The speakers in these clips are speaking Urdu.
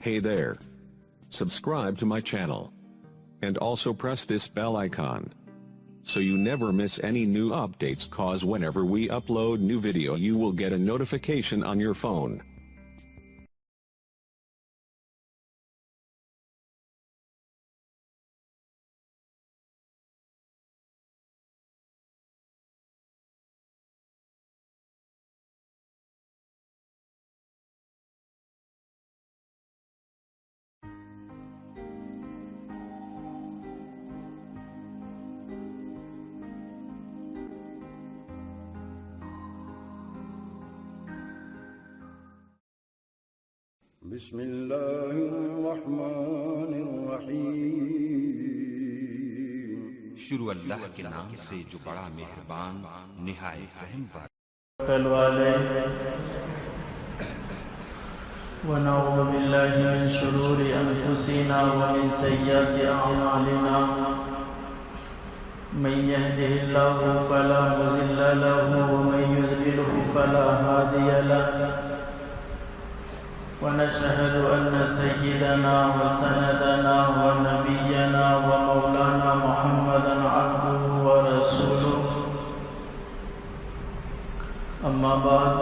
Hey there. Subscribe to my channel. And also press this bell icon, so you never miss any new updates, cause whenever we upload new video you will get a notification on your phone. بسم الله الرحمن الرحیم۔ شروع اللہ کے نام سے جو بڑا مہربان نہایت رحم والے ونعوذ باللہ من شرور انفسنا ومن سیئات اعمالنا من يهده الله فلا مضل له ومن يضلل فلا هادي له ونشهد أن سيدنا وسندنا ونبينا ومولانا محمدا عبده ورسوله أما بعد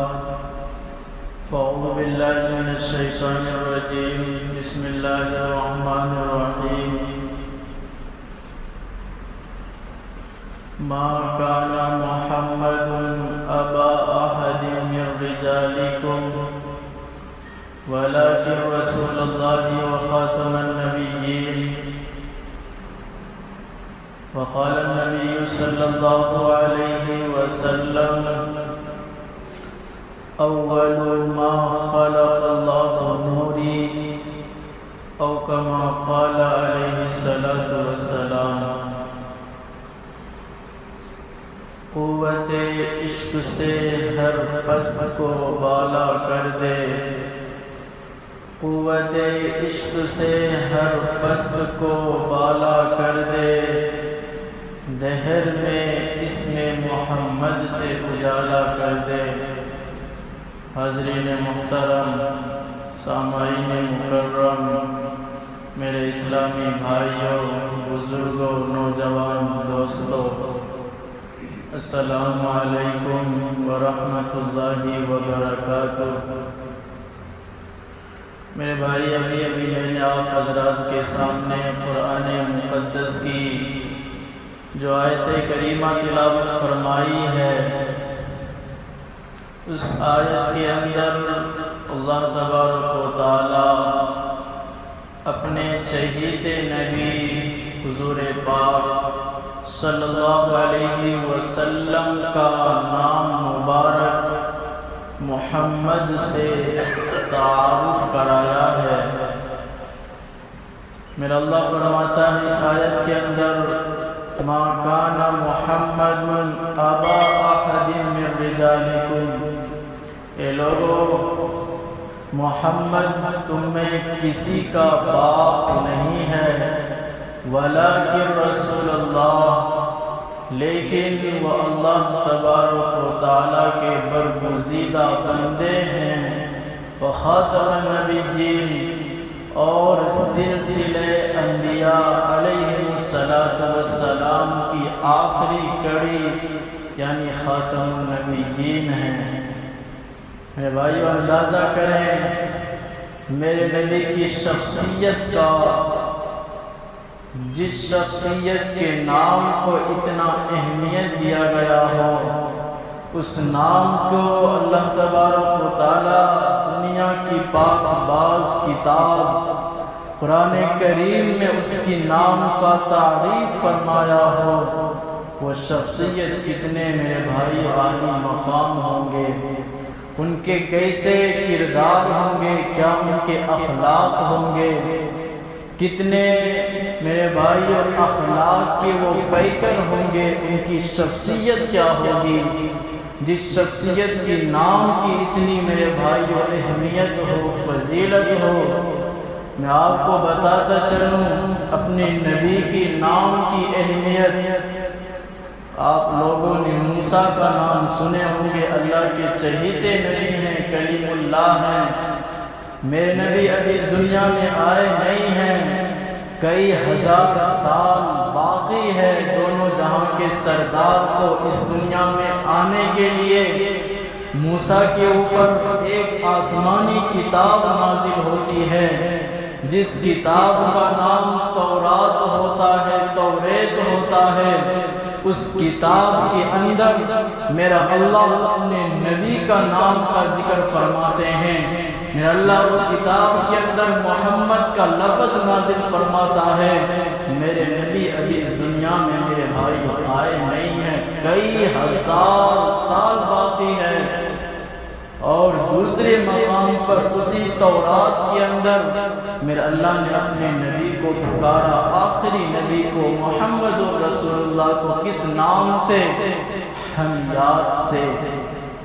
فأعوذ بالله من الشيطان الرجيم بسم الله الرحمن الرحيم ما كان محمد أبا أحد من رجالكم ولكن رسول الله وخاتم النبيين وقال النبي صلى الله عليه وسلم أول ما خلق الله نوري أو كما قال عليه الصلاة والسلام۔ قوت عشق سے ہر پست کو بالا کر دے، قوت عشق سے ہر پست کو بالا کر دے، دہر میں اسم محمد سے اجالا کر دے۔ حاضرین محترم، سامعین مکرم، میرے اسلامی بھائیوں، بزرگوں، نوجوان دوستوں، السلام علیکم ورحمۃ اللہ وبرکاتہ۔ میرے بھائی، ابھی میں نے آپ حضرات کے سامنے قرآن مقدس کی جو آیت کریمہ تلاوت فرمائی ہے، اس آیت کے اندر اللہ تبارک و تعالی اپنے چہیتے نبی حضور پاک صلی اللہ علیہ وسلم کا نام مبارک محمد سے تعارف کرایا ہے۔ میرا اللہ فرماتا ہے اس آیت کے اندر، ما کان محمد ابا احد من رجالکم، اے لوگو محمد تم میں کسی کا باپ نہیں ہے، ولکن رسول اللہ، لیکن وہ اللہ تبارک و تعالیٰ کے برگزیدہ بندے ہیں، وخاتم النبیین، اور سلسلہ انبیاء علیہ السلام کی آخری کڑی یعنی خاتم النبیین ہیں۔ میرے بھائیو، اندازہ کریں میرے نبی کی شخصیت کا، جس شخصیت کے نام کو اتنا اہمیت دیا گیا ہو، اس نام کو اللہ تبارک و تعالی دنیا کی پاک باز کتاب قرآن کریم میں اس کی نام کا تعریف فرمایا ہو، وہ شخصیت کتنے میرے بھائی عالی مقام ہوں گے، ان کے کیسے کردار ہوں گے، کیا ان کے اخلاق ہوں گے، کتنے میرے بھائی اور اخلاق کے وہ پیکر ہوں گے، ان کی شخصیت کیا ہوگی، جس شخصیت کی نام کی اتنی میرے بھائی اور اہمیت ہو، فضیلت ہو۔ میں آپ کو بتاتا چلوں اپنے نبی کی نام کی اہمیت۔ آپ لوگوں نے موسیٰ کا نام سنے ہوں گے، اللہ کے چہیتے نبی ہیں، کلیم اللہ ہیں، میرے نبی ابھی اس دنیا میں آئے نہیں ہیں، کئی ہزار سال باقی ہے دونوں جہاں کے سردار کو اس دنیا میں آنے کے لیے۔ موسیٰ کے اوپر ایک آسمانی کتاب نازل ہوتی ہے، جس کتاب کا نام تورات ہوتا ہے، توریت ہوتا ہے۔ اس کتاب کے اندر میرا اللہ اپنے نبی کا نام کا ذکر فرماتے ہیں۔ میرا اللہ اس کتاب کے اندر محمد کا لفظ نازل فرماتا ہے۔ میرے نبی ابھی اس دنیا میں میرے بھائی آئے نہیں ہیں، کئی ہزار سال باقی ہے۔ اور دوسرے مقام پر اسی تورات کے اندر میرے اللہ نے اپنے نبی کو پکارا، آخری نبی کو محمد رسول اللہ کو کس نام سے؟ حمیات سے۔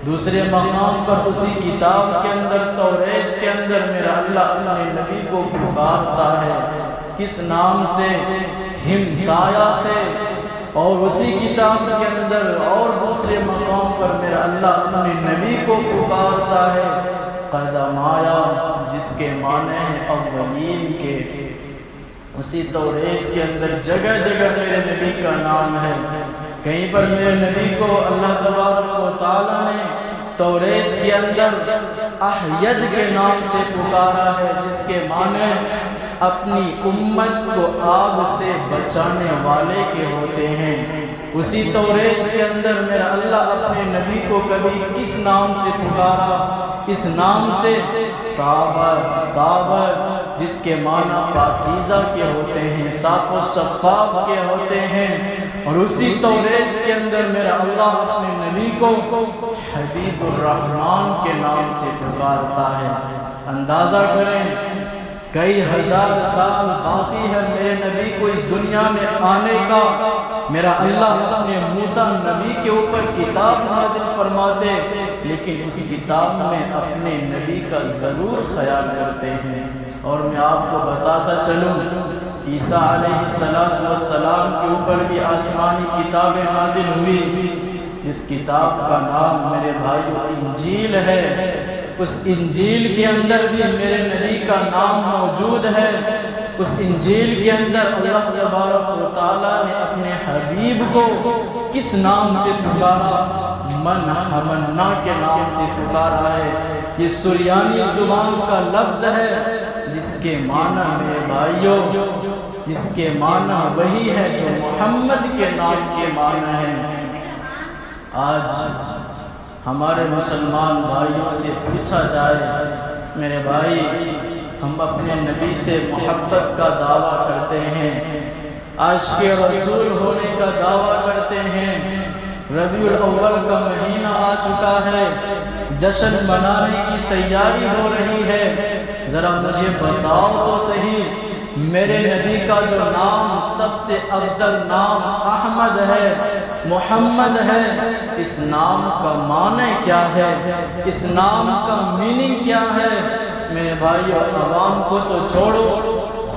دوسرے مقام پر اسی کتاب کے اندر توریت کے اندر میرا اللہ اپنے نبی کو پکارتا ہے، کس نام سے؟ ہمدایا سے۔ اور اسی کتاب کے اندر اور دوسرے مقام پر میرا اللہ اپنے نبی کو پکارتا ہے قدم آیا، جس کے معنی ہیں اولین کے۔ اسی توریت کے اندر جگہ جگہ میرے نبی کا نام ہے۔ کہیں پر میرے نبی کو اللہ تبارک و تعالیٰ نے توریت کے اندر احید کے نام سے پکارا ہے، جس کے معنی اپنی امت کو آگ سے بچانے والے کے ہوتے ہیں۔ اسی توریت کے اندر میرا اللہ اپنے نبی کو کبھی کس نام سے پکارا؟ اس نام سے طاہر، جس کے معنی پاکیزہ کے ہوتے ہیں، صاف و شفاف کے ہوتے ہیں۔ اور اسی توریت کے اندر میرا اللہ اپنے نبی کو حبیب الرحمن کے نام سے پکارتا ہے۔ اندازہ کریں کئی ہزار سال باقی ہے میرے نبی کو اس دنیا میں آنے کا۔ میرا اللہ اپنے موسیٰ نبی کے اوپر کتاب نازل فرماتے، لیکن اس کتاب میں اپنے نبی کا ضرور خیال کرتے ہیں۔ اور میں آپ کو بتاتا چلوں، عیسیٰ علیہ السلام کے اوپر بھی آسمانی کتابیں نازل ہوئی۔ اس کتاب کا نام میرے بھائیو انجیل ہے۔ اس انجیل کے اندر بھی میرے نبی کا نام موجود ہے۔ اس انجیل کے اندر اللہ تبارک و تعالیٰ نے اپنے حبیب کو کس نام سے پکارا؟ من حمنا کے نام سے پکارا ہے۔ یہ سریانی زبان کا لفظ ہے، جس کے معنی میرے بھائیوں، جس کے معنی وہی ہے جو محمد کے نام کے معنی ہے۔ آج ہمارے مسلمان بھائیوں سے پوچھا جائے، میرے بھائی ہم اپنے نبی سے محبت کا دعویٰ کرتے ہیں، عاشق رسول ہونے کا دعویٰ کرتے ہیں، ربیع الاول کا مہینہ آ چکا ہے، جشن منانے کی تیاری ہو رہی ہے۔ ذرا مجھے بتاؤ تو صحیح، میرے نبی کا جو نام سب سے افضل نام احمد ہے، محمد ہے، اس نام کا معنی کیا ہے؟ اس نام کا میننگ کیا ہے؟ میرے بھائیو، عوام کو تو چھوڑو،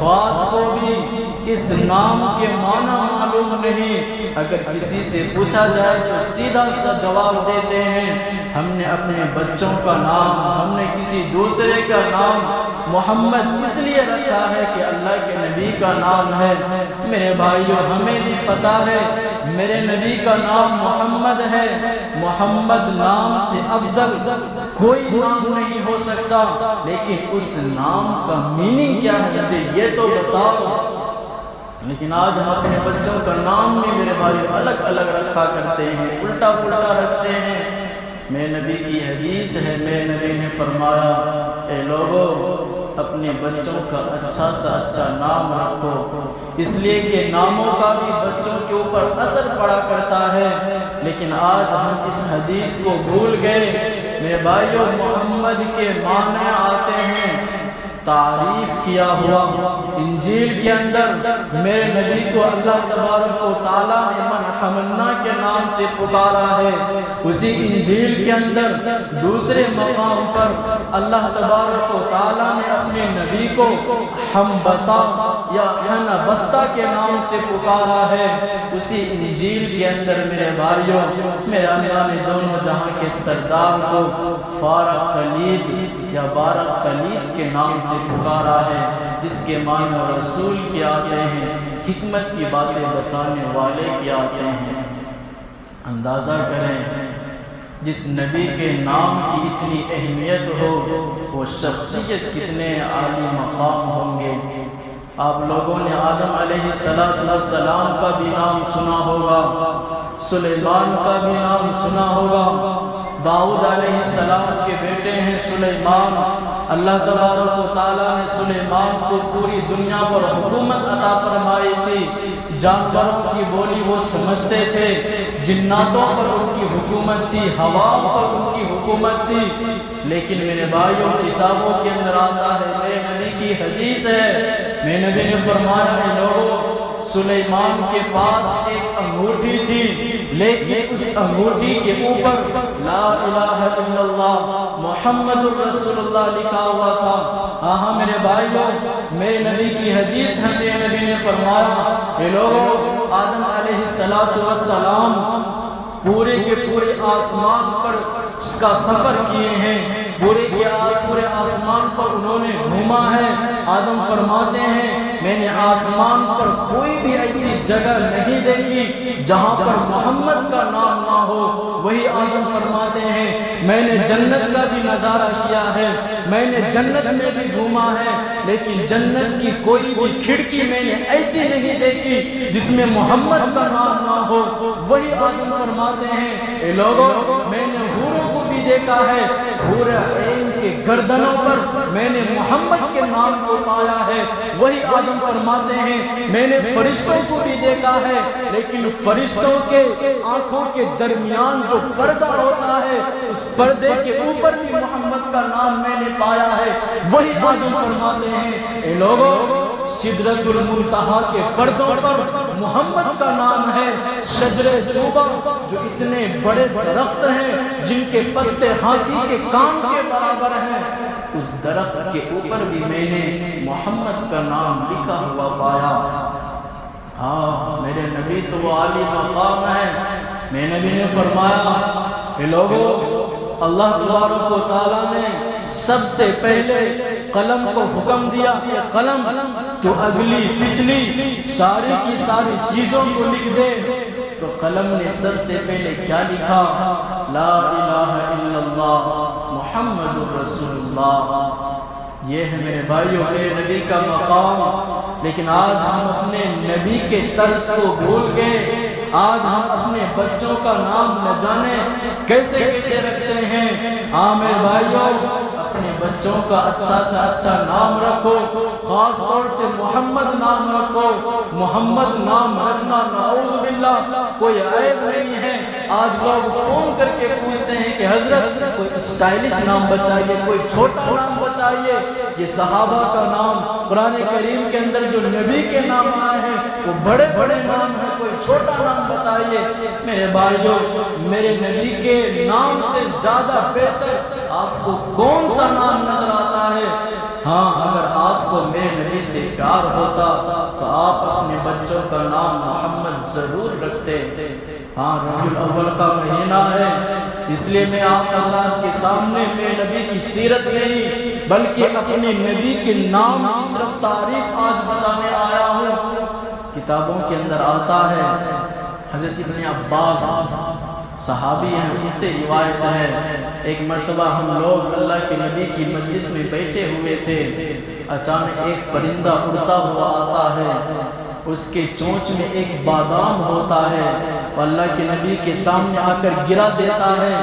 خاص کو بھی اس نام کے معنی معلوم نہیں۔ اگر کسی سے پوچھا جائے تو سیدھا سا جواب دیتے ہیں، ہم نے اپنے بچوں کا نام، ہم نے کسی دوسرے کا نام محمد اس لیے رکھا ہے کہ اللہ کے نبی کا نام ہے۔ میرے بھائیو، ہمیں بھی پتا ہے میرے نبی کا نام محمد ہے۔ محمد نام سے افضل کوئی نام نہیں ہو سکتا، لیکن اس نام کا میننگ کیا ہے مجھے یہ تو بتاؤ۔ لیکن آج ہم اپنے بچوں کا نام بھی میرے بھائی الگ الگ رکھا کرتے ہیں، الٹا پلٹا رکھتے ہیں۔ میرے نبی کی حدیث ہے، میرے نبی نے فرمایا، اے لوگو اپنے بچوں کا اچھا سا اچھا نام رکھو، اس لیے کہ ناموں کا بھی بچوں کے اوپر اثر پڑا کرتا ہے۔ لیکن آج ہم اس حدیث کو بھول گئے۔ میرے بھائیوں، محمد کے معنی آتے ہیں تعریف کیا ہوا۔ انجیل کے اندر میرے نبی کو اللہ تبارک و تعالیٰ نے من حمنا کے نام سے پکارا ہے۔ اسی انجیل کے اندر دوسرے مقام پر اللہ تبارک و تعالیٰ نے اپنے نبی کو حمبتا یا حنبتہ کے نام سے پکارا ہے، اسی انجیل کے اندر میرے بھائیوں میرے اللہ نے دونوں جہاں کے سردار کو فارق خلید یا بارق خلید کے نام سے پکارا ہے، جس کے معنی رسول کے آتے ہیں، حکمت کی باتیں بتانے والے کے آتے ہیں۔ اندازہ کریں جس نبی کے نام کی اتنی اہمیت ہو وہ شخصیت کتنے عالی مقام ہوں گے۔ آپ لوگوں نے آدم علیہ السلام کا بھی نام سنا ہوگا، سلیمان کا بھی نام سنا ہوگا، داؤد علیہ السلام کے بیٹے ہیں سلیمان۔ اللہ تبارک و تعالیٰ نے سلیمان کو پوری دنیا پر حکومت عطا فرمائی تھی۔ جانوروں کی بولی وہ سمجھتے تھے، جناتوں پر ان کی حکومت تھی، ہواؤں پر ان کی حکومت تھی، لیکن میرے بھائیوں کتابوں کے اندر آتا ہے، میرے نبی کی حدیث ہے، میرے نبی نے فرمایا ہے لوگوں سلیمان کے پاس ایک انگوٹھی تھی، لیکن اس انگوٹھی کے اوپر لا الہ الا اللہ محمد رسول اللہ لکھا ہوا تھا۔ ہاں میرے بھائیوں میرے نبی کی حدیث ہے، میرے نبی نے فرمایا اے لوگوں آدم علیہ السلام پورے کے پورے آسمان پر اس کا سفر کیے ہیں، پورے آسمان پر انہوں نے گھوما ہے۔ آدم فرماتے ہیں میں نے آسمان پر کوئی بھی ایسی جگہ نہیں دیکھی جہاں پر محمد کا نام نہ ہو۔ وہی آدم فرماتے ہیں میں نے جنت کا بھی نظارہ کیا ہے، میں نے جنت میں بھی گھوما ہے، لیکن جنت کی کوئی بھی کھڑکی میں نے ایسی نہیں دیکھی جس میں محمد کا نام نہ ہو۔ وہی آدم فرماتے ہیں اے لوگوں میں نے حوروں کو بھی دیکھا ہے، حور عین کے گردنوں پر میں نے محمد کے نام کو پایا ہے۔ وہی آدم فرماتے ہیں میں نے فرشتوں کو بھی دیکھا ہے، لیکن فرشتوں کے آنکھوں کے درمیان جو پردہ ہوتا ہے اس پردے کے اوپر بھی محمد کا نام میں نے پایا ہے۔ وہی آدم فرماتے ہیں اے لوگوں سدرۃ المنتہا کے پردوں پر محمد کا نام ہے۔ شجر طوبہ جو اتنے بڑے درخت ہیں جن کے پتے ہاتھی کے کان کے برابر ہیں، اس درخت کے اوپر بھی میں نے محمد کا نام لکھا ہوا پایا۔ ہاں میرے نبی تو وہ عالی مقام ہے۔ میرے نبی نے فرمایا اے لوگوں اللہ تبارک و تعالیٰ نے سب سے پہلے قلم کو حکم دیا کہ قلم تو اگلی پچھلی ساری کی ساری چیزوں کو لکھ دے، تو قلم نے سب سے پہلے کیا لکھا؟ لا الہ الا اللہ محمد رسول اللہ۔ یہ ہے میرے بھائیوں میرے نبی کا مقام، لیکن آج ہم اپنے نبی کے طرز کو بھول گئے۔ آج ہم اپنے بچوں کا نام نہ جانے کیسے کیسے رکھتے ہیں۔ ہاں میرے بھائیوں اپنے بچوں کا اچھا سے اچھا نام رکھو، خاص طور سے محمد نام رکھو۔ محمد نام رکھنا نعوذ باللہ کوئی عیب نہیں ہے۔ آج لوگ فون کر کے پوچھتے ہیں کہ حضرت کوئی اسٹائلش نام بتائیے، کوئی چھوٹا نام بتائیے۔ یہ صحابہ کا نام قرآن کریم کے اندر جو نبی کے نام آئے ہیں وہ بڑے بڑے نام ہیں، کوئی چھوٹا نام بتائیے۔ میرے بھائیوں میرے نبی کے نام سے زیادہ بہتر آپ کو کون سا نام نظر آتا ہے؟ ہاں اگر آپ کو میرے نبی سے پیار ہوتا تو آپ اپنے بچوں کا نام محمد ضرور رکھتے۔ ہاں ربیع الاول کا مہینہ ہے، اس لیے میں آپ حضرات کے سامنے میرے نبی کی سیرت نہیں بلکہ اپنے نبی کے نام کی صرف تعریف آج بتانے آیا ہوں۔ کتابوں کے اندر آتا ہے حضرت ابن عباس صحابی ہیں، ان سے روایت ہے ایک مرتبہ ہم لوگ اللہ کے نبی کی مجلس میں بیٹھے ہوئے تھے، اچانک ایک پرندہ اڑتا ہوا آتا ہے، اس کے چونچ میں ایک بادام ہوتا ہے، اللہ کے نبی کے سامنے آ کر گرا دیتا ہے۔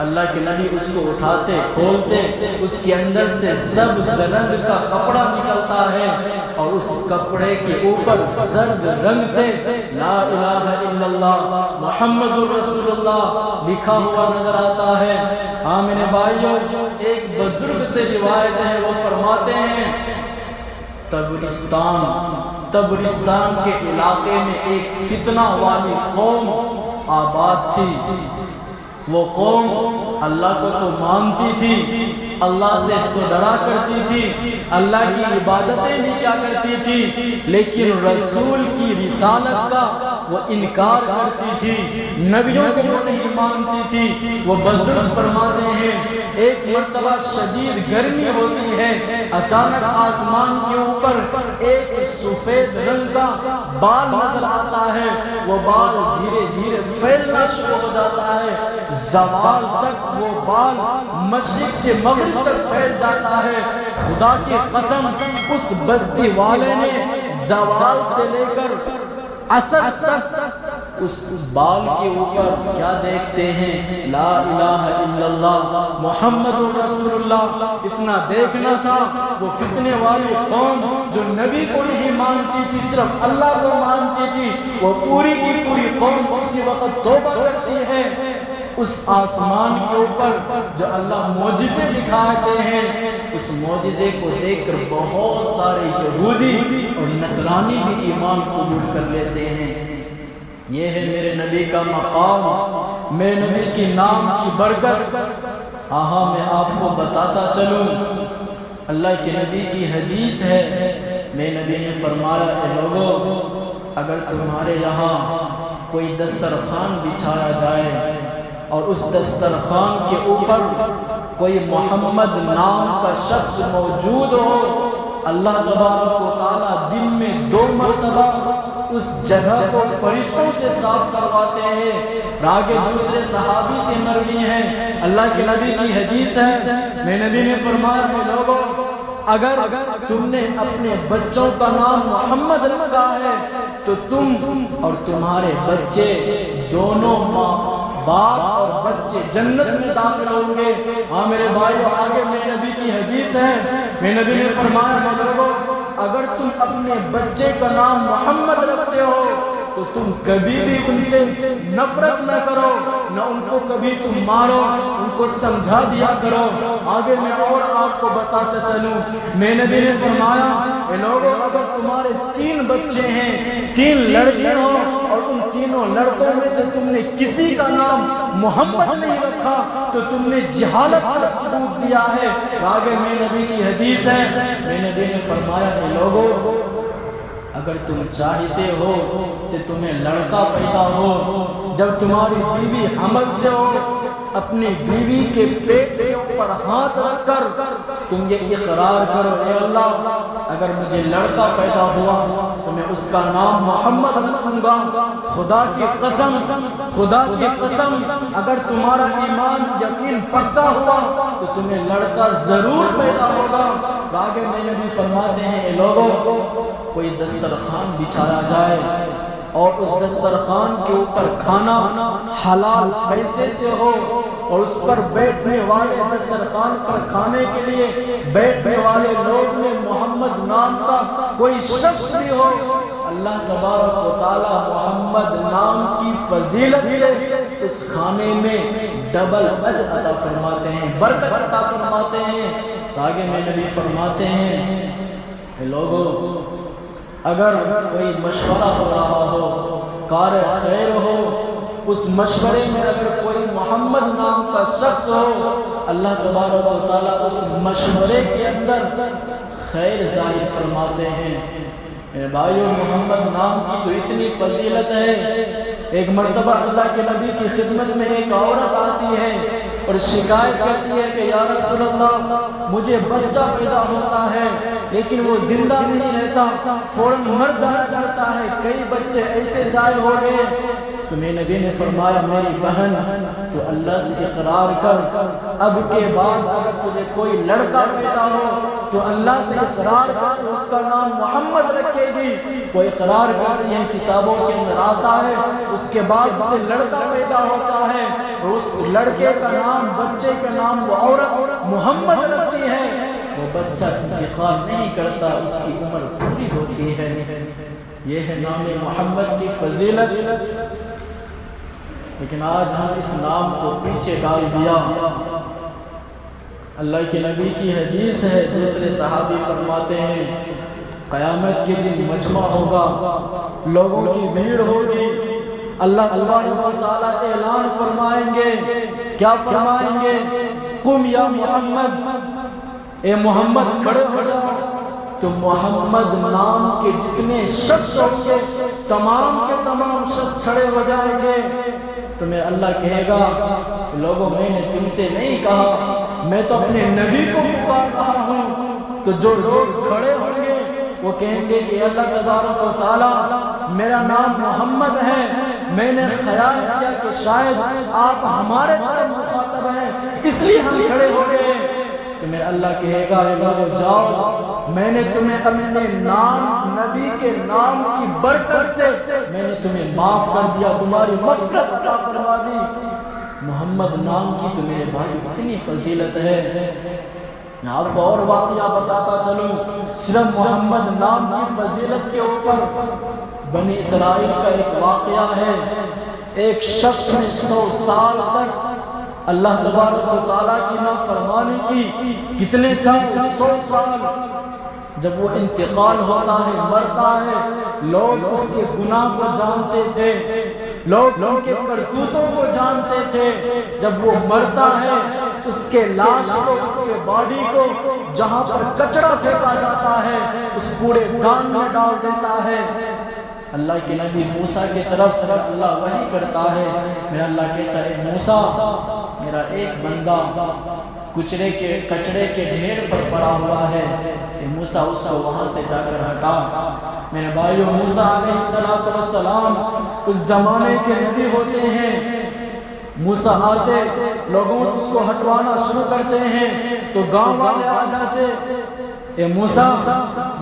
اللہ کے نبی اس کو اٹھاتے کھولتے اس کے اندر سے سبز رنگ کا کپڑا نکلتا ہے، اور اس کپڑے کے اوپر زرد رنگ سے لا الہ الا اللہ محمد رسول اللہ لکھا ہوا نظر آتا ہے۔ ہاں میرے بھائیوں ایک بزرگ سے روایت ہے، وہ فرماتے ہیں تبرستان کے علاقے میں ایک فتنہ والی قوم آباد تھی۔ وہ قوم اللہ کو تو مانتی تھی، اللہ سے تو ڈرا کرتی تھی، اللہ کی عبادتیں بھی کیا کرتی تھی، لیکن رسول کی رسالت کا وہ انکار کرتی تھی، نبیوں کو وہ نہیں مانتی تھی۔ وہ بزرگ فرماتے ہیں ایک مرتبہ شدید گرمی ہوتی ہے، اچانک آسمان کے اوپر ایک سفید رنگ کا بال نظر آتا ہے، وہ بال دھیرے دھیرے پھیلنا شروع ہو جاتا ہے، زوال تک وہ بال مشرق سے مغرب تک پھیل جاتا ہے۔ خدا کی قسم اس بستی والے نے زوال سے لے کر عصر تک اس بال کے اوپر کیا دیکھتے ہیں؟ لا الہ الا اللہ محمد رسول اللہ۔ اتنا دیکھنا تھا۔ وہ فتنے والی قوم جو نبی کو نہیں مانتی تھی، صرف اللہ کو مانتی تھی، وہ پوری کی پوری قوم اسی وقت توبہ کرتی ہے۔ اس آسمان کے اوپر جو اللہ معجزے دکھاتے ہیں، اس معجزے کو دیکھ کر بہت سارے یہودی اور نصرانی بھی ایمان قبول کر لیتے ہیں۔ یہ ہے میرے نبی کا مقام، میرے نبی کی نام کی برکت۔ ہاں میں آپ کو بتاتا چلوں، اللہ کے نبی کی حدیث ہے، میرے نبی نے فرمایا کہ لوگوں، اگر تمہارے یہاں کوئی دسترخوان بچھایا جائے اور اس دسترخوان کے اوپر کوئی محمد نام کا شخص موجود ہو، اللہ تبارک و تعالیٰ دن میں 2 مرتبہ اس جگہ کو فرشتوں سے صاف کرواتے ہیں۔ آگے دوسرے صحابی سے مروی ہیں، اللہ کے نبی کی حدیث ہے، میرے نبی نے فرمایا کہ لوگوں، اگر تم نے اپنے بچوں کا نام محمد رکھا ہے تو تم اور تمہارے بچے دونوں باپ اور بچے جنت میں داخل ہوں گے۔ ہاں میرے بھائیو، آگے میرے نبی کی حدیث ہے، میرے نبی نے فرمایا کہ لوگوں، اگر تم اپنے بچے کا نام محمد رکھتے ہو تو تم کبھی بھی ان سے نفرت نہ کرو، نہ ان کو کبھی تم مارو، ان کو سمجھا دیا کرو۔ آگے میں اور آپ کو بتاتا چلوں، میرے نبی نے فرمایا اے لوگوں، اگر تمہارے 3 بچے ہیں، 3 لڑکے ہوں اور ان تینوں لڑکوں میں سے تم نے کسی کا نام محمد نہیں رکھا تو تم نے جہالت کا ثبوت دیا ہے۔ آگے میرے نبی کی حدیث ہے، میرے نبی نے فرمایا کہ لوگوں، اگر تم چاہتے ہو کہ تمہیں لڑکا پیدا ہو، جب تمہاری بیوی حمل سے ہو، اپنی بیوی کے پیٹ کے اوپر ہاتھ رکھ کر تم یہ اقرار کرو، اے اللہ اگر مجھے لڑکا پیدا ہوا تو میں اس کا نام محمد رکھوں گا۔ خدا کی قسم، خدا کی قسم، اگر تمہارا ایمان یقین پکا ہوا تو تمہیں لڑکا ضرور پیدا ہوگا۔ آگے میں نبی فرماتے ہیں اے لوگوں، کوئی دسترخوان بچھایا جائے اور اس دسترخوان کے اوپر کھانا حلال پیسے سے ہو اور اس پر بیٹھنے والے دسترخوان پر کھانے کے لیے بیٹھنے والے لوگ میں محمد نام کا کوئی شخص بھی ہو، اللہ تبارک و تعالی محمد نام کی فضیلت سے اس کھانے میں ڈبل اجر عطا فرماتے ہیں، برکت عطا فرماتے ہیں۔ آگے میں نبی فرماتے ہیں اے لوگوں، اگر کوئی مشورہ ہو رہا ہو، کار خیر ہو، اس مشورے میں اگر کوئی محمد نام کا شخص ہو، اللہ تبارک و تعالیٰ اس مشورے کے اندر خیر ظاہر فرماتے ہیں۔ میرے بھائیو، محمد نام کی تو اتنی فضیلت ہے۔ ایک مرتبہ اللہ کے نبی کی خدمت میں ایک عورت آتی ہے اور شکایت کرتی ہے کہ یا رسول اللہ، مجھے بچہ پیدا ہوتا ہے لیکن وہ زندہ نہیں رہتا، فوراً مر جایا کرتا ہے، کئی بچے ایسے ضائع ہو گئے۔ تو میرے نبی نے فرمایا میری بہن، تو اللہ سے اقرار کر، اب کے بعد اگر تجھے کوئی لڑکا پیدا ہو تو اللہ سے اقرار کر اس کا نام محمد رکھے گی۔ وہ اقرار کرتی ہے، کتابوں کے اندر آتا ہے، اس کے بعد اسے لڑکا پیدا ہوتا ہے، اس لڑکے کا نام، بچے کا نام وہ عورت محمد رکھتی ہے۔ وہ بچہ انتقال نہیں کرتا، اس کی عمر پوری ہوتی ہے۔ یہ ہے نام محمد کی فضیلت۔ لیکن آج ہم اس نام کو پیچھے ڈال دیا۔ اللہ کے نبی کی حدیث ہے، دوسرے صحابی فرماتے ہیں قیامت کے دن مجمع ہوگا، لوگوں کی بھیڑ ہوگی، اللہ تبارک و تعالیٰ اعلان فرمائیں گے کیا فرمائیں گے؟ قم یا محمد، اے محمد کھڑے ہو جاؤ. تو محمد نام کے جتنے شخص ہوں گے تمام کے تمام شخص کھڑے ہو جائیں گے. تو میں اللہ کہے گا لوگوں میں نے تم سے نہیں کہا، میں تو اپنے نبی کو پکار رہا ہوں. تو جو کھڑے ہوں گے وہ کہیں گے کہ اللہ تبارک و تعالی میرا نام محمد ہے، میں نے خیال کیا کہ شاید آپ ہمارے طرف مخاطب ہیں اس لیے ہم کھڑے ہو گئے. تو میرا اللہ کہے گا لوگوں جاؤ، میں نے تمہیں اپنے نام نبی کے نام کی برکت سے میں نے تمہیں معاف کر دیا، تمہاری مغفرت عطا فرما دی. محمد نام کی تو میرے بھائی اتنی فضیلت ہے. میں آپ کو اور واقعہ بتاتا چلوں. صرف محمد نام کی فضیلت کے اوپر بنی اسرائیل کا ایک واقعہ ہے. ایک شخص نے 100 سال تک اللہ تبارک و تعالیٰ کی نافرمانی کی. کتنے سال؟ 100 سال. جب وہ انتقال ہوتا ہے، مرتا ہے، لوگ اس کے گناہ کو جانتے تھے، لوگ ان کے کرتوتوں کو جانتے تھے. جب وہ مرتا ہے اس کے لاش کو، اس کے باڈی کو جہاں پر کچرا پھینکا جاتا ہے اس کوڑے دان میں ڈال دیتا ہے. اللہ کے نبی موسیٰ کی طرف اللہ وحی کرتا ہے. میرا اللہ کہتا ہے موسیٰ میرا ایک بندہ کچرے کے ڈھیر پر پڑا ہوا ہے. موسیٰ اس کو وہاں سے جا کر ہٹا. میرے بھائیو موسیٰ علیہ السلام اس زمانے کے نبی ہوتے ہیں. موسیٰ آتے لوگوں سے اس کو ہٹوانا شروع کرتے ہیں تو گاؤں والے آ جاتے. اے موسیٰ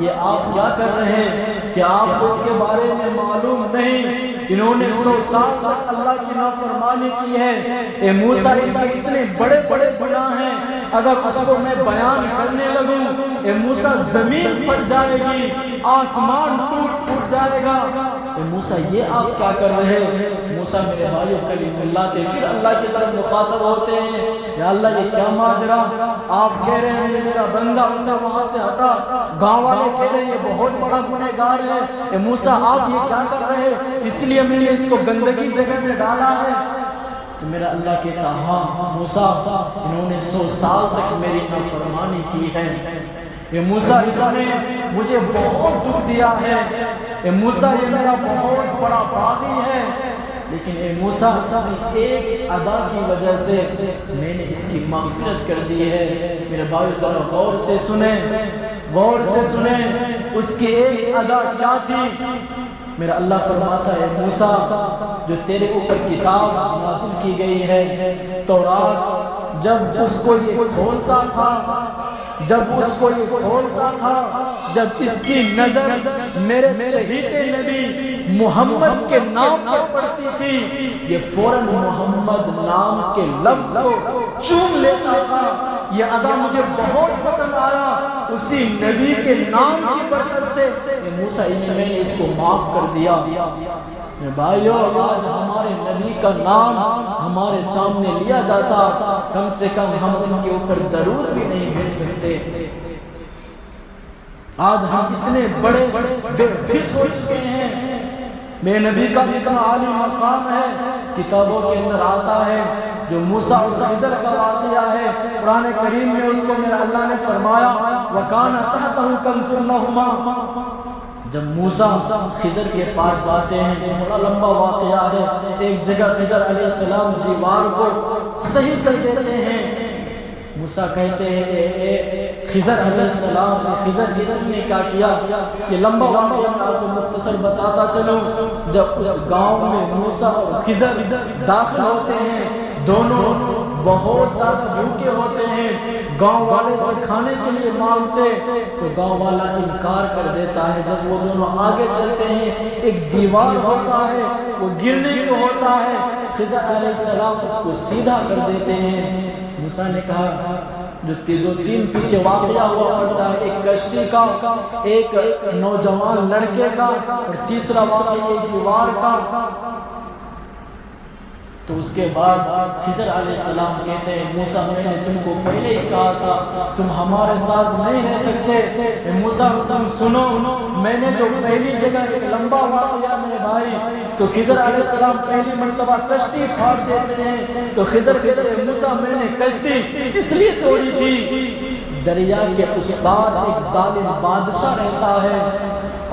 یہ آپ کیا کر رہے ہیں کہ آپ کو اس کے بارے میں معلوم نہیں؟ انہوں نے 100 سال تک اللہ کی نافرمانی کی ہے. اے موسیٰ اس کے اتنے بڑے بڑے گناہ ہیں، اگر اس کو میں بیان کرنے لگوں اے موسیٰ زمین پھٹ جائے گی، آسمان ٹوٹ جائے گا. اے موسیٰ یہ آپ کیا کر رہے ہیں؟ موسیٰ میرے بھائیو کلیم اللہ تھے، پھر اللہ کی طرف مخاطب ہوتے ہیں یا اللہ یہ کیا ماجرا؟ آپ کہہ رہے ہیں یہ میرا بندہ اسے وہاں سے ہٹا، گاؤں والے کہہ رہے ہیں یہ بہت بڑا گنہگار ہے. اے موسیٰ آپ یہ کیا کر رہے ہیں؟ اس لیے میں نے اس کو گندگی جگہ میں ڈالا ہے. تو میرا اللہ کہتا ہاں موسیٰ انہوں نے 100 سال تک میری نافرمانی کی ہے. اے موسیٰ اس نے مجھے بہت دکھ دیا ہے. اے موسیٰ یہ میرا بہت بڑا باغی ہے، لیکن اے موسیٰ اس ایک ادا کی وجہ سے میں نے اس کی مغفرت کر دی ہے. میرے بھائی ذرا غور سے سنیں، غور سے سنیں اس کی ایک ادا کیا تھی. میرا اللہ فرماتا ہے موسیٰ جو تیرے اوپر کتاب نازل کی گئی ہے تورات، جب اس کو یہ کھولتا تھا، جب اس کی نظر میرے چہیتے نبی محمد کے نام پر پڑتی تھی یہ فوراً محمد نام کے لفظ کو چوم لیتا تھا. یہ ادا مجھے بہت پسند آیا. اسی نبی کے نام کی برکت سے موسیٰ میں نے اس کو معاف کر دیا. بھائیو آج ہمارے نبی کا نام ہمارے سامنے لیا جاتا، کم سے کم ہم ان کے اوپر درود بھی نہیں بھیج سکتے. آج ہم اتنے بڑے بے بس ہو چکے ہیں. میرے نبی کا جتنا عالی مقام ہے کتابوں کے اندر آتا ہے. جو موسیٰ اور خضر کا واقعہ ہے قرآن کریم میں اس کو میرا اللہ نے فرمایا وَكَانَ تَحْتَهُ كَنْزٌ لَهُمَا. جب موسیٰ خضر کے پاس جاتے ہیں جو بڑا لمبا واقعہ ہے، ایک جگہ خضر علیہ السلام دیوار کو صحیح کر دیتے ہیں. موسیٰ کہتے ہیں اے خضر علیہ السلام، خضر نے کیا کیا؟ یہ لمبا واقعہ میں آپ کو مختصر بتاتا چلوں. جب اس گاؤں میں موسیٰ اور خضر داخل ہوتے ہیں، دونوں بہت زیادہ بھوکے ہوتے ہیں، گاؤں والے سے کھانے کے لیے مانگتے تو گاؤں والا انکار کر دیتا ہے. جب وہ دونوں آگے چلتے ہیں ایک دیوار ہوتا ہے وہ گرنے کو ہوتا ہے، خضر علیہ السلام اس کو سیدھا کر دیتے ہیں. موسیٰ نے کہا جو دو تین پیچھے واقعہ ہوا کرتا ہے، ایک کشتی کا، ایک نوجوان لڑکے کا، اور تیسرا واقعہ ایک دیوار کا. تو اس کے بعد خضر علیہ السلام کہتے ہیں موسیٰ میں نے تم کو پہلے ہی کہا تھا تم ہمارے ساتھ نہیں رہ سکتے. موسیٰ سنو میں نے جو پہلی جگہ ایک لمبا واقعہ میرے بھائی تو خضر علیہ السلام پہلی مرتبہ کشتی پھاڑ دیتے ہیں. تو خضر موسیٰ میں نے کشتی اس لیے توڑی تھی دریا کے اس پار ایک ظالم بادشاہ رہتا ہے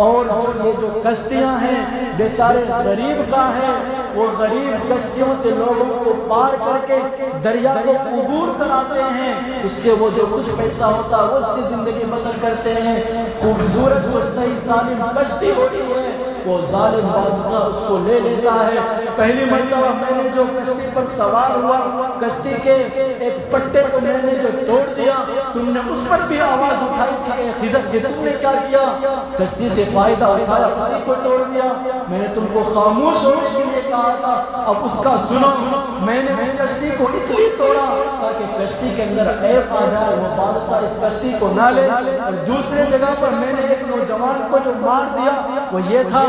اور یہ جو کشتیاں ہیں بیچارے غریب کا ہے وہ غریب کشتیوں سے لوگوں کو پار کر کے دریا کو عبور کراتے ہیں. اس سے وہ جو کچھ پیسہ ہوتا ہے اس سے زندگی بسر کرتے ہیں. خوبصورت وہ صحیح سالم کشتی ہوتی ہے وہ ظالم بادشاہ اس کو لے لیتا ہے. پہلی مرتبہ میں نے جو کشتی پر سوار ہوا کشتی کے ایک پٹے کو میں نے جو توڑ دیا تم نے اس پر بھی آواز اٹھائی تھی اے خضر کہ تم نے کیا کیا کشتی سے فائدہ اٹھایا اسی کو توڑ دیا. میں نے تم کو خاموش ہونے کے لیے کہا تھا اب اس کا سنو. میں نے کشتی کو اس لیے توڑا تاکہ کشتی کے اندر عیب آ جائے وہ بادشاہ اس کشتی کو نہ لے. اور دوسرے جگہ پر میں نے ایک نوجوان کو جو مار دیا وہ یہ تھا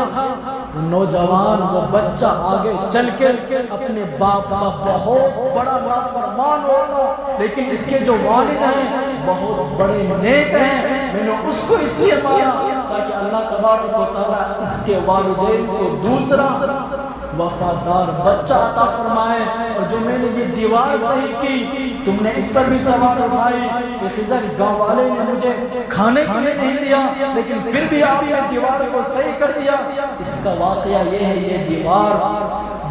نوجوان وہ بچہ آگے چل کے اپنے باپ کا بہت بڑا نافرمان ہوگا لیکن اس کے جو والد ہیں بہت بڑے نیک ہیں. میں نے اس کو اس لیے مارا تاکہ اللہ تبارک و تعالیٰ اس کے والدین کو دوسرا وفادار بچہ عطا فرمائے. اور جو میں نے یہ دیوار صحیح کی تم نے اس پر بھی سوال اٹھائی کہ خضر گاؤں والے نے مجھے کھانے کے لیے نہیں دیا لیکن پھر بھی آپ نے دیوار کو صحیح کر دیا. اس کا واقعہ یہ ہے یہ دیوار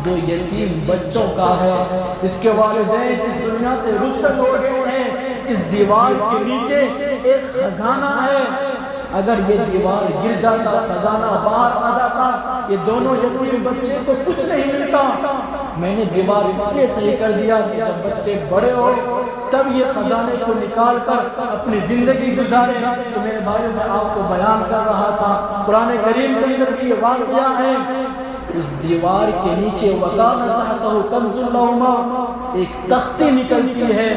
دو یتیم بچوں کا ہے. اس کے والدین اس دنیا سے رخصت ہو گئے ہیں. اس دیوار کے نیچے ایک خزانہ ہے. اگر یہ دیوار گر جاتا خزانہ باہر آ جاتا یہ دونوں یتیم بچے کو کچھ نہیں ملتا. میں نے دیوار اس لیے صحیح کر دیا کہ جب بچے بڑے ہو تب یہ خزانے کو نکال کر اپنی زندگی گزارے. تو میرے بھائیوں میں آپ کو بیان کر رہا تھا قرآن کریم کے اندر بھی یہ واقعہ ہے. اس دیوار کے نیچے وَقَانَ تَحْتَهُ كَنْزٌ لَهُمَا ایک تختی نکلتی ہے.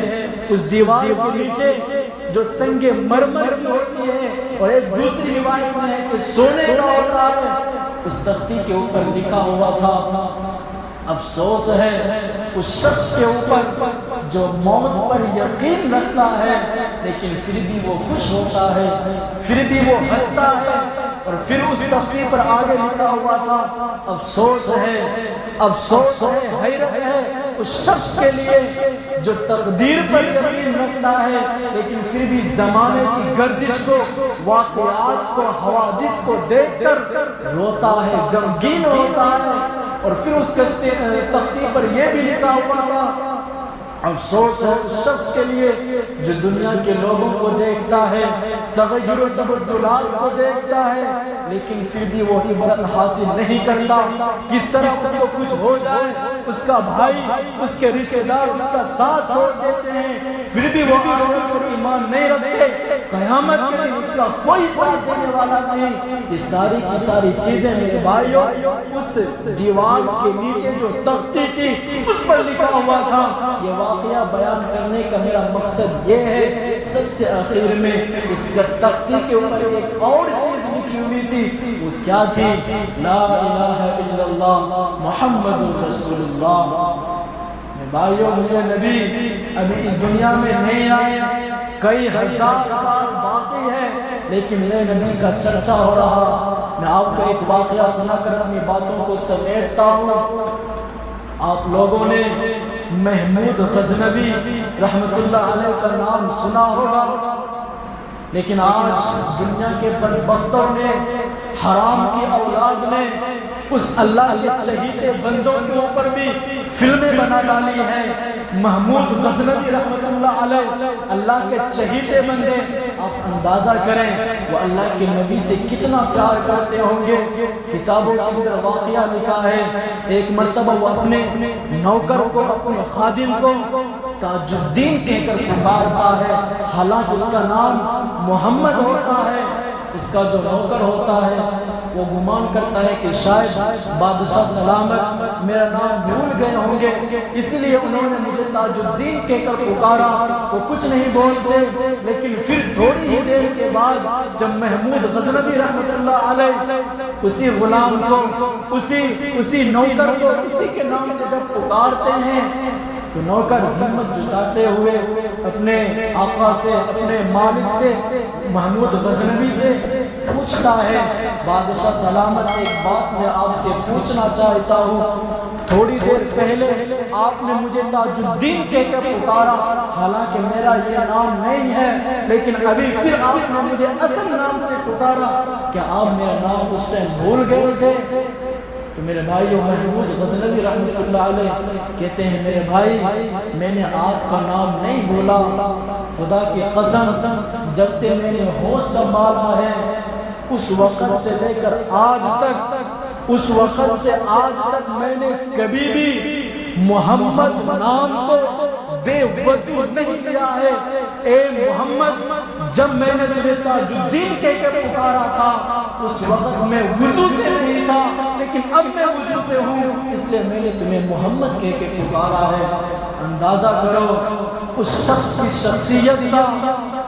اس دیوار کے نیچے جو سنگ مرمر کی ہوتی ہے اور ایک دوسری روایت میں ہے کہ سونے کا ہوتا ہے. اس تختی کے اوپر لکھا ہوا تھا افسوس ہے اس شخص کے اوپر جو موت پر یقین رکھتا ہے لیکن پھر بھی وہ خوش ہوتا ہے پھر بھی وہ ہنستا ہے. اور پھر اس تختی پر آگے لکھا ہوا تھا افسوس ہے حیرت ہے اس شخص کے لیے جو تقدیر پر یقین رکھتا ہے لیکن پھر بھی زمانے کی گردش کو واقعات کو حوادث کو دیکھ کر روتا ہے غمگین ہوتا ہے. اور پھر اس تختی پر یہ بھی لکھا ہوا تھا افسوس ہے اس شخص کے لیے جو دنیا کے لوگوں کو دیکھتا ہے تغیر و تبدلات کو دیکھتا ہے لیکن پھر بھی وہ عبرت حاصل نہیں کرتا. کس طرح اس کو کچھ ہو جائے اس کا بھائی اس کے رشتہ دار اس کا ساتھ چھوڑ دیتے ہیں پھر بھی وہ آخرت پر ایمان نہیں رکھتے. قیامت کے دن اس کا کوئی ساتھ دینے والا نہیں. یہ ساری کی ساری چیزیں میرے بھائیوں اس دیوار کے نیچے جو تختی تھی اس پر لکھا ہوا تھا. یہ واقعہ بیان کرنے کا میرا مقصد یہ ہے سب سے آخر میں اس تختی کے اوپر ایک اور چیز لکھی ہوئی تھی. وہ کیا تھی؟ لا الہ الا اللہ محمد رسول اللہ. بھائیوں میرے نبی ابھی اس دنیا میں نہیں آئے کئی ہزار سال باقی ہے لیکن میرے نبی کا چرچا ہو رہا. میں آپ کو ایک واقعہ سنا کر اپنی باتوں کو سمیٹتا ہوں. آپ لوگوں نے محمود غزنوی رحمت اللہ علیہ کا نام سنا ہوگا لیکن آج دنیا کے بدبختوں نے حرام کی اولاد نے اس اللہ کے چہیتے بندوں کے اوپر بھی فلمیں بنا ڈالی ہیں. محمود غزنوی رحمت اللہ علیہ اللہ کے چہیتے بندے. آپ اندازہ کریں وہ اللہ کے نبی سے کتنا پیار کرتے ہوں گے. کتابوں کے اندر واقعہ لکھا ہے ایک مرتبہ وہ اپنے نوکر کو اپنے خادم کو تاج الدین کہہ کر پکارتا ہے حالانکہ اس کا نام محمد ہوتا ہے. اس کا جو نوکر ہوتا ہے وہ گمان کرتا ہے کہ شاید بادشاہ سلامت میرا نام بھول گئے ہوں گے، اسی لیے انہوں نے مجھے تاج الدین کہہ کر پکارا۔ وہ کچھ نہیں بولتے، لیکن پھر تھوڑی ہی دیر کے بعد جب محمود غزنوی رحمۃ اللہ علیہ اسی غلام کو، اسی نوکر کو اسی کے نام سے جب پکارتے ہیں تو نوکر ہمت جتاتے ہوئے اپنے آقا سے، اپنے مالک سے، محمود غزنوی سے پوچھتا ہے، بادشاہ سلامت ایک بات میں آپ سے پوچھنا چاہتا ہوں، تھوڑی دیر پہلے آپ نے مجھے تاج الدین کہہ کر پکارا، حالانکہ میرا یہ نام نہیں ہے، لیکن ابھی پھر آپ نے مجھے اصل نام سے پکارا، کیا آپ میرا نام اس ٹائم بھول گئے تھے؟ تو میرے بھائیو، محمود غزنوی رحمۃ اللہ علیہ کہتے ہیں، میرے بھائی میں نے آپ کا نام نہیں بولا، خدا کی قسم جب سے میں نے ہوش سنبھالا ہے اس وقت سے لے کر آج تک، اس وقت سے آج تک میں نے کبھی بھی محمد نام کو بے وضو نہیں لیا ہے۔ اے محمد، جب میں نے تجھے تاج الدین کہہ کے پکارا تھا اس وقت میں وضو سے نہیں تھا، لیکن اب میں وضو سے ہوں، اس لیے میں نے تمہیں محمد کہہ کے پکارا ہے۔ اندازہ کرو اس شخص کی شخصیت کا۔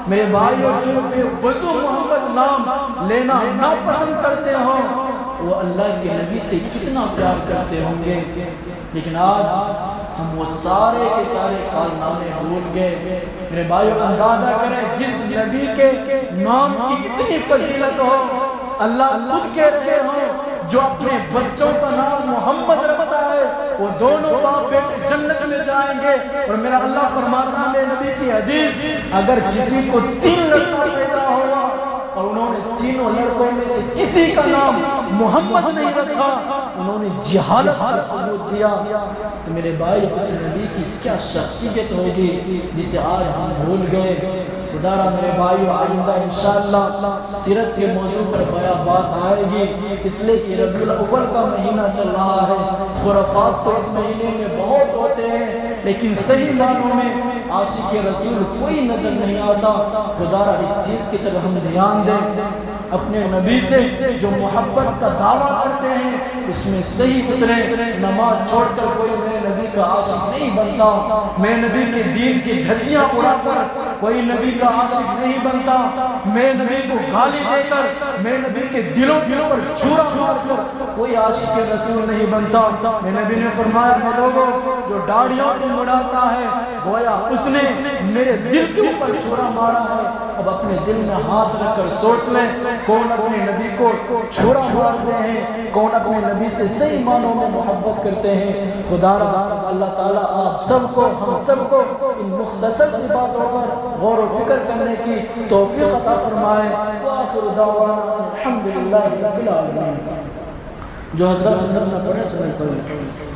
میرے بھائیو، جو بے وضو محمد نام لینا ناپسند کرتے ہوں وہ اللہ کے نبی سے کتنا پیار کرتے ہوں گے، لیکن آج ہم وہ سارے کے سارے کارنامے بھول گئے۔ میرے بھائیو، اندازہ کریں جس نبی کے نام کی اتنی فضیلت ہو، اللہ خود کہہ رہے ہوں جو اپنے بچوں کا نام محمد رکھتا ہے وہ دونوں باپ بیٹے جنت میں جائیں گے۔ اور میرا اللہ فرماتا ہے نبی کی حدیث، اگر کسی کو 3 لڑکا پیدا ہوا اور انہوں نے تینوں لڑکوں میں سے کسی کا نام محمد نہیں رکھا، انہوں نے جہالت کا ثبوت دیا۔ تو میرے بھائی، اس نبی کی کیا شخصیت ہوگی جسے آج ہم بھول گئے۔ خدا را میرے بھائیو، آئندہ انشاءاللہ سیرت کے موضوع پر بات آئے گی، اس لیے کہ ربیع الاول کا مہینہ چل رہا ہے۔ خرافات تو اس مہینے میں بہت ہوتے ہیں، لیکن صحیح معنوں میں عاشق رسول کوئی نظر نہیں آتا۔ خدا را اس چیز کی طرف ہم دھیان دیں، اپنے نبی سے جو محبت کا دعویٰ کرتے ہیں اس میں صحیح اترے۔ نماز چھوڑ کر کوئی میرے نبی کا عاشق نہیں بنتا، میں نبی کے دین کی دھجیاں اڑا کر کوئی نبی کا عاشق نہیں بنتا، میں نبی کو گالی دے کر، میں نبی کے دلوں پر چھرا مار کر کوئی عاشق رسول نہیں بنتا۔ میں نبی نے فرمایا، میں لوگوں جو داڑھیوں کو مڑاتا ہے گویا اس نے میرے دل کے اوپر چھرا مارا ہے۔ اب اپنے دل میں ہاتھ رکھ کر سوچ لیں، کون اپنے نبی کو چھرا مارتے ہیں، کون اپنے نبی سے صحیح معنوں میں محبت کرتے ہیں۔ خدا را اللہ تعالیٰ آپ سب کو، ہم سب کو ان مختصر سی باتوں پر غور و فکر کرنے کی توفیق عطا فرمائے۔ وآخر دعوانا الحمدللہ رب العالمین۔ جو حضرات سنت نہ پڑھے سنت پڑھے۔